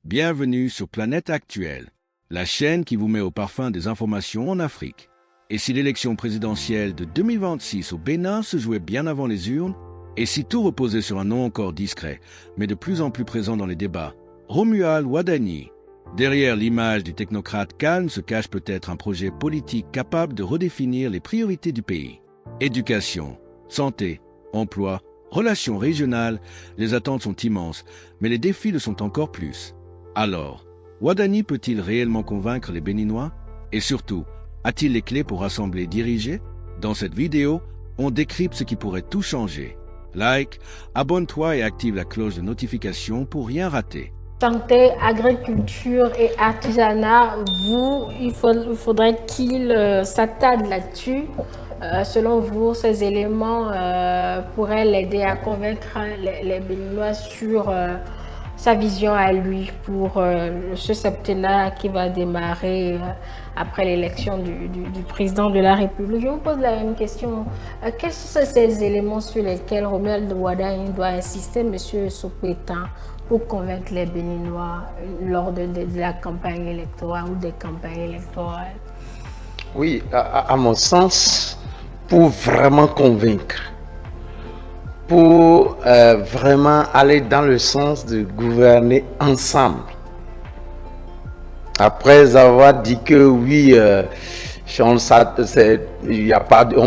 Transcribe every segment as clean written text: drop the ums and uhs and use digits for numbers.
Bienvenue sur Planète Actuelle, la chaîne qui vous met au parfum des informations en Afrique. Et si l'élection présidentielle de 2026 au Bénin se jouait bien avant les urnes, et si tout reposait sur un nom encore discret, mais de plus en plus présent dans les débats, Romuald Wadani, derrière l'image du technocrate calme se cache peut-être un projet politique capable de redéfinir les priorités du pays. Éducation, santé, emploi, relations régionales, les attentes sont immenses, mais les défis le sont encore plus. Alors, Wadani peut-il réellement convaincre les Béninois? Et surtout, a-t-il les clés pour rassembler et diriger? Dans cette vidéo, on décrypte ce qui pourrait tout changer. Like, abonne-toi et active la cloche de notification pour rien rater. Santé, agriculture et artisanat, il faudrait qu'il s'attarde là-dessus. Selon vous, ces éléments pourraient l'aider à convaincre les Béninois sur sa vision à lui pour ce septennat qui va démarrer après l'élection du président de la République. Je vous pose la même question. Quels sont ces éléments sur lesquels Romuald Wadani doit insister, M. Sopetan, pour convaincre les Béninois lors de la campagne électorale ou des campagnes électorales? Oui, à mon sens, pour vraiment convaincre, pour vraiment aller dans le sens de gouverner ensemble. Après avoir dit que oui, on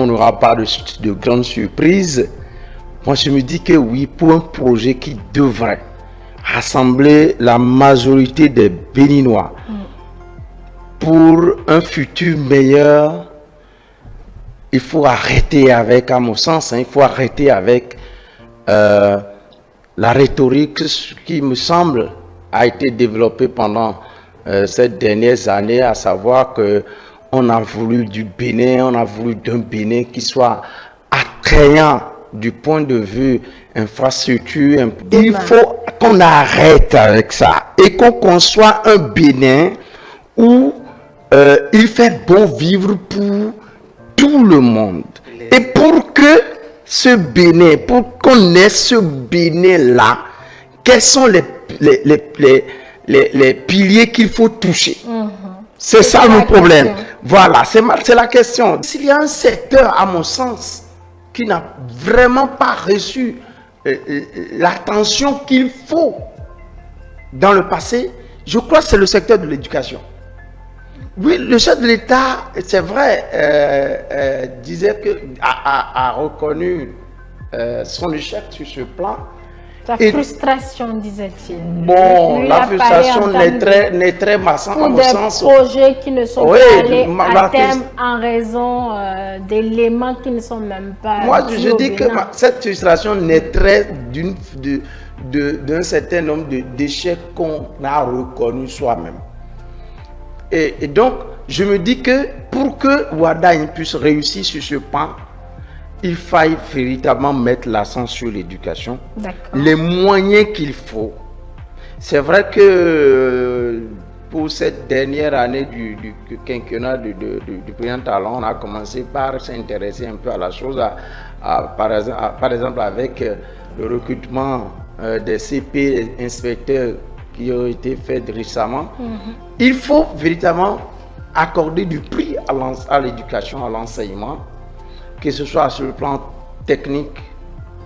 n'aura pas de grande surprise, moi je me dis que oui, pour un projet qui devrait rassembler la majorité des Béninois pour un futur meilleur, il faut arrêter avec, à mon sens, il faut arrêter avec la rhétorique qui me semble a été développée pendant ces dernières années, à savoir que on a voulu du Bénin, on a voulu d'un Bénin qui soit attrayant du point de vue infrastructure. Il faut qu'on arrête avec ça et qu'on conçoit un Bénin où il fait bon vivre pour tout le monde. Et pour que ce Bénin, pour qu'on ait ce Bénin-là, quels sont les piliers qu'il faut toucher? C'est ça le problème. Voilà, c'est la question. S'il y a un secteur, à mon sens, qui n'a vraiment pas reçu l'attention qu'il faut dans le passé, je crois que c'est le secteur de l'éducation. Oui, le chef de l'État, c'est vrai, disait que a reconnu son échec sur ce plan. Sa frustration, disait-il. Bon, la frustration n'est très massante à mon sens. Pour des projets qui ne sont pas allés à terme en raison d'éléments qui ne sont même pas... Moi, je dis que cette frustration naîtrait d'un certain nombre d'échecs qu'on a reconnus soi-même. Et donc, je me dis que pour que Wadani puisse réussir sur ce pan, il faille véritablement mettre l'accent sur l'éducation, les moyens qu'il faut. C'est vrai que pour cette dernière année du quinquennat du président Talon, on a commencé par s'intéresser un peu à la chose, par exemple avec le recrutement des CP inspecteurs qui ont été faits récemment. Il faut véritablement accorder du prix à l'éducation, à l'enseignement, que ce soit sur le plan technique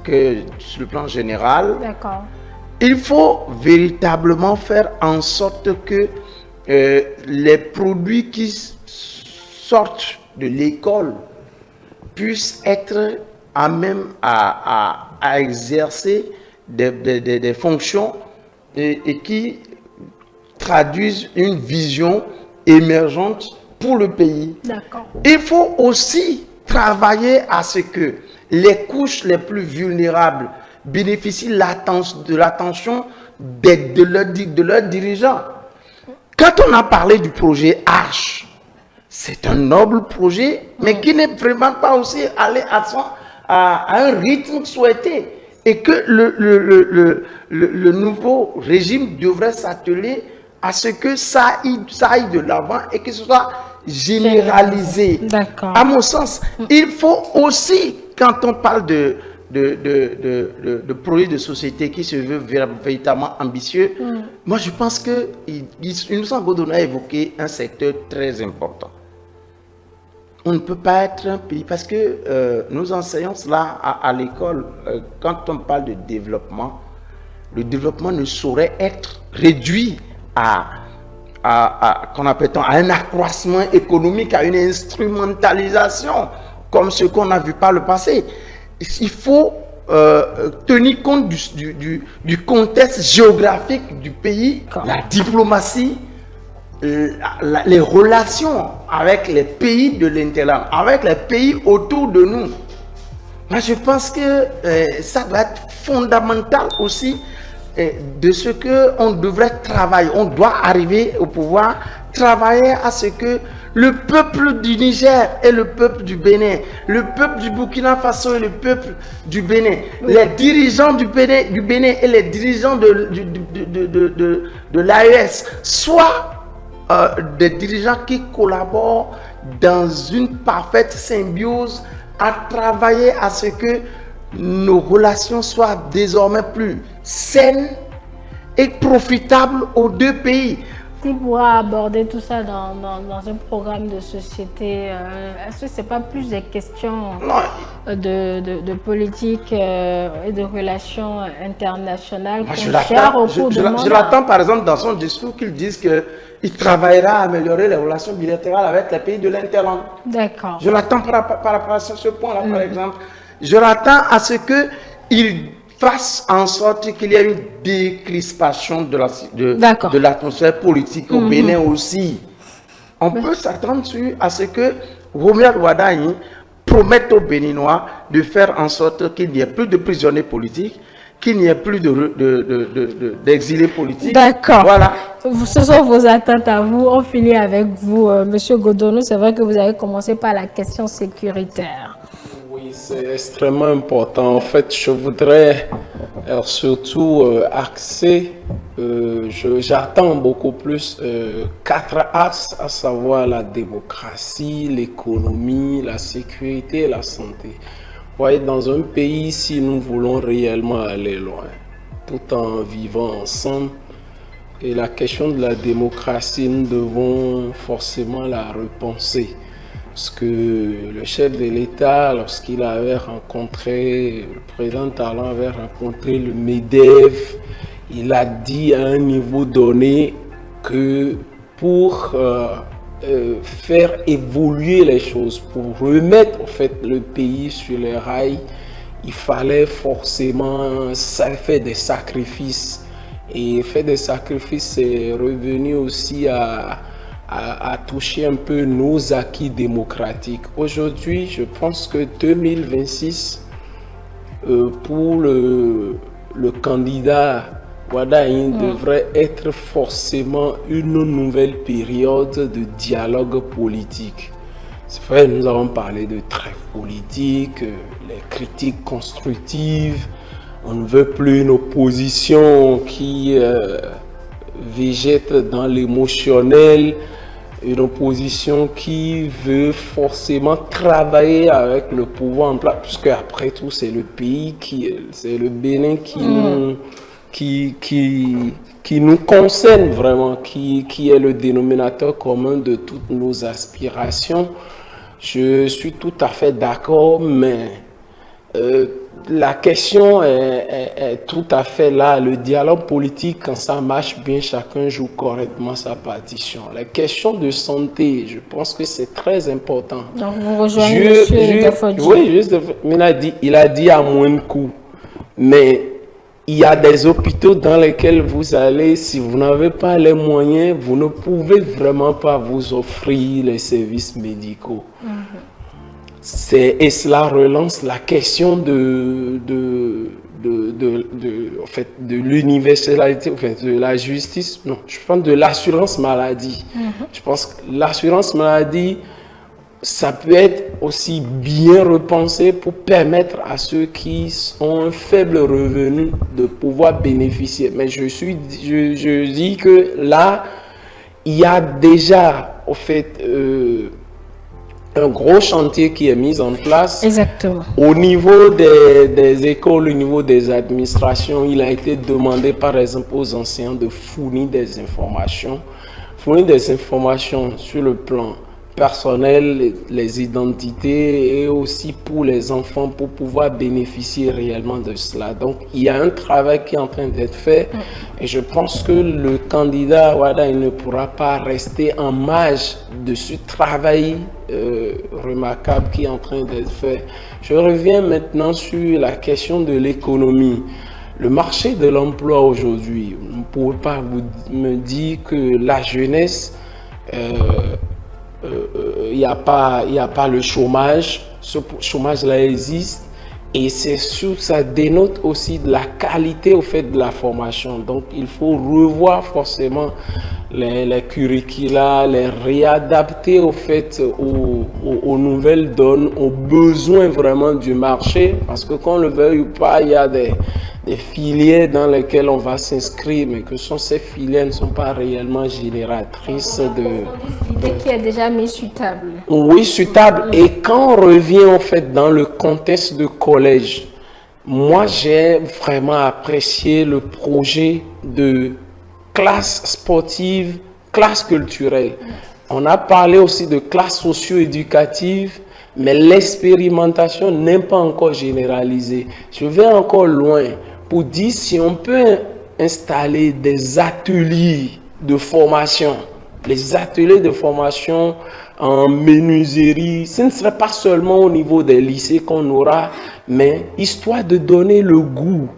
que sur le plan général. Il faut véritablement faire en sorte que les produits qui sortent de l'école puissent être à même à exercer des fonctions et qui traduisent une vision émergente pour le pays. Il faut aussi travailler à ce que les couches les plus vulnérables bénéficient de l'attention de leurs dirigeants. Quand on a parlé du projet Arche, c'est un noble projet, mais qui n'est vraiment pas aussi allé à un rythme souhaité. Et que le nouveau régime devrait s'atteler à ce que ça aille de l'avant et que ce soit généralisé. À mon sens, il faut aussi, quand on parle de projets de société qui se veut véritablement ambitieux, moi je pense que Innocent Godonou a évoqué un secteur très important. On ne peut pas être un pays, parce que nous enseignons cela à l'école, quand on parle de développement, le développement ne saurait être réduit qu'on appelle à un accroissement économique, à une instrumentalisation, comme ce qu'on a vu par le passé. Il faut tenir compte du contexte géographique du pays, la diplomatie, les relations avec les pays de l'Interland, avec les pays autour de nous. Moi, je pense que ça doit être fondamental aussi de ce qu'on devrait travailler. On doit arriver au pouvoir, travailler à ce que le peuple du Niger et le peuple du Bénin, le peuple du Burkina Faso et le peuple du Bénin, les dirigeants du Bénin et les dirigeants de l'AES soient des dirigeants qui collaborent dans une parfaite symbiose à travailler à ce que nos relations soient désormais plus saines et profitables aux deux pays. Qui pourra aborder tout ça dans un programme de société? Est-ce que ce n'est pas plus des questions de politique et de relations internationales qu'on gère au cours du mandat? Je l'attends par exemple dans son discours qu'il dise qu'il travaillera à améliorer les relations bilatérales avec les pays de l'Interland. D'accord. Je l'attends par rapport à ce point-là, par exemple. Je l'attends à ce qu'il fasse en sorte qu'il y ait une décrispation de l'atmosphère politique au Bénin aussi. On peut s'attendre à ce que Romuald Wardani promette aux Béninois de faire en sorte qu'il n'y ait plus de prisonniers politiques, qu'il n'y ait plus d'exilés politiques. D'accord. Voilà. Ce sont vos attentes à vous. On finit avec vous, Monsieur Godonou. C'est vrai que vous avez commencé par la question sécuritaire. C'est extrêmement important. En fait, je voudrais surtout axer, j'attends beaucoup plus 4 axes, à savoir la démocratie, l'économie, la sécurité et la santé. Vous voyez, dans un pays, si nous voulons réellement aller loin, tout en vivant ensemble, et la question de la démocratie, nous devons forcément la repenser. Parce que le chef de l'État, lorsqu'il avait rencontré, le président Talon avait rencontré le MEDEF, il a dit à un niveau donné que pour faire évoluer les choses, pour remettre en fait le pays sur les rails, il fallait forcément faire des sacrifices. Et faire des sacrifices, c'est revenu aussi à toucher un peu nos acquis démocratiques. Aujourd'hui, je pense que 2026, pour le candidat Wardani devrait être forcément une nouvelle période de dialogue politique. C'est vrai, nous avons parlé de trêve politique, les critiques constructives. On ne veut plus une opposition qui végète dans l'émotionnel, une opposition qui veut forcément travailler avec le pouvoir en place, puisque après tout c'est le pays c'est le Bénin qui nous concerne vraiment, qui est le dénominateur commun de toutes nos aspirations. Je suis tout à fait d'accord, mais la question est tout à fait là. Le dialogue politique, quand ça marche bien, chacun joue correctement sa partition. La question de santé, je pense que c'est très important. Donc vous rejoignez M. Dafodji. Oui, il a dit à moins de coût. Mais il y a des hôpitaux dans lesquels vous allez, si vous n'avez pas les moyens, vous ne pouvez vraiment pas vous offrir les services médicaux. Et cela relance la question de l'universalité, de la justice. Non, je pense de l'assurance maladie. Je pense que l'assurance maladie, ça peut être aussi bien repensé pour permettre à ceux qui ont un faible revenu de pouvoir bénéficier. Mais je dis que là, il y a déjà, au fait, un gros chantier qui est mis en place. Exactement. Au niveau des écoles, au niveau des administrations, il a été demandé par exemple aux enseignants de fournir des informations sur le plan personnel, les identités et aussi pour les enfants pour pouvoir bénéficier réellement de cela. Donc, il y a un travail qui est en train d'être fait et je pense que le candidat Wada, il ne pourra pas rester en marge de ce travail remarquable qui est en train d'être fait. Je reviens maintenant sur la question de l'économie. Le marché de l'emploi aujourd'hui, on ne pourrait pas me dire que la jeunesse, il n'y a pas le chômage. Ce chômage-là existe et c'est sûr, ça dénote aussi de la qualité au fait de la formation. Donc, il faut revoir forcément les curricula, les réadapter au fait aux nouvelles donnes, aux besoins vraiment du marché. Parce que qu'on le veuille ou pas, il y a des filières dans lesquelles on va s'inscrire, mais que ces filières ne sont pas réellement génératrices L'idée qui est déjà mise sur table. Oui, sur table. Et quand on revient en fait dans le contexte de collège, moi j'ai vraiment apprécié le projet de classe sportive, classe culturelle. On a parlé aussi de classe socio-éducative, mais l'expérimentation n'est pas encore généralisée. Je vais encore loin pour dire si on peut installer des ateliers de formation. Les ateliers de formation en menuiserie, ce ne serait pas seulement au niveau des lycées qu'on aura, mais histoire de donner le goût.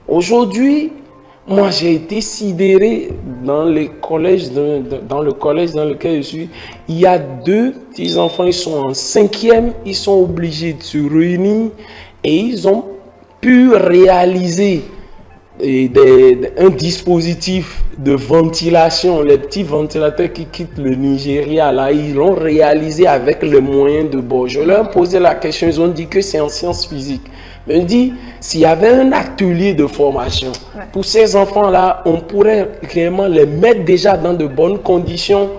Aujourd'hui, moi j'ai été sidéré dans le collège dans lequel je suis. Il y a 2 petits enfants, ils sont en 5e, ils sont obligés de se réunir et ils ont pu réaliser un dispositif de ventilation. Les petits ventilateurs qui quittent le Nigeria, là, ils l'ont réalisé avec les moyens de bord. Je leur ai posé la question, ils ont dit que c'est en sciences physiques. Je me dis, s'il y avait un atelier de formation pour ces enfants-là, on pourrait réellement les mettre déjà dans de bonnes conditions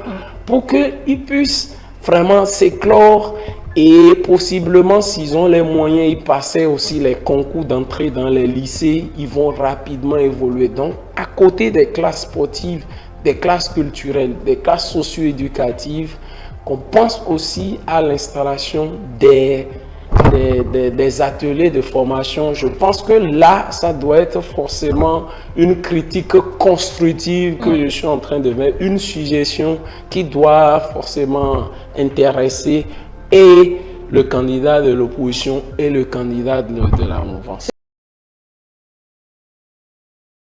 pour qu'ils puissent vraiment s'éclore. Et possiblement, s'ils ont les moyens, ils passaient aussi les concours d'entrée dans les lycées, ils vont rapidement évoluer. Donc, à côté des classes sportives, des classes culturelles, des classes socio-éducatives, qu'on pense aussi à l'installation des ateliers de formation. Je pense que là, ça doit être forcément une critique constructive que je suis en train de mettre, une suggestion qui doit forcément intéresser et le candidat de l'opposition et le candidat de la mouvance.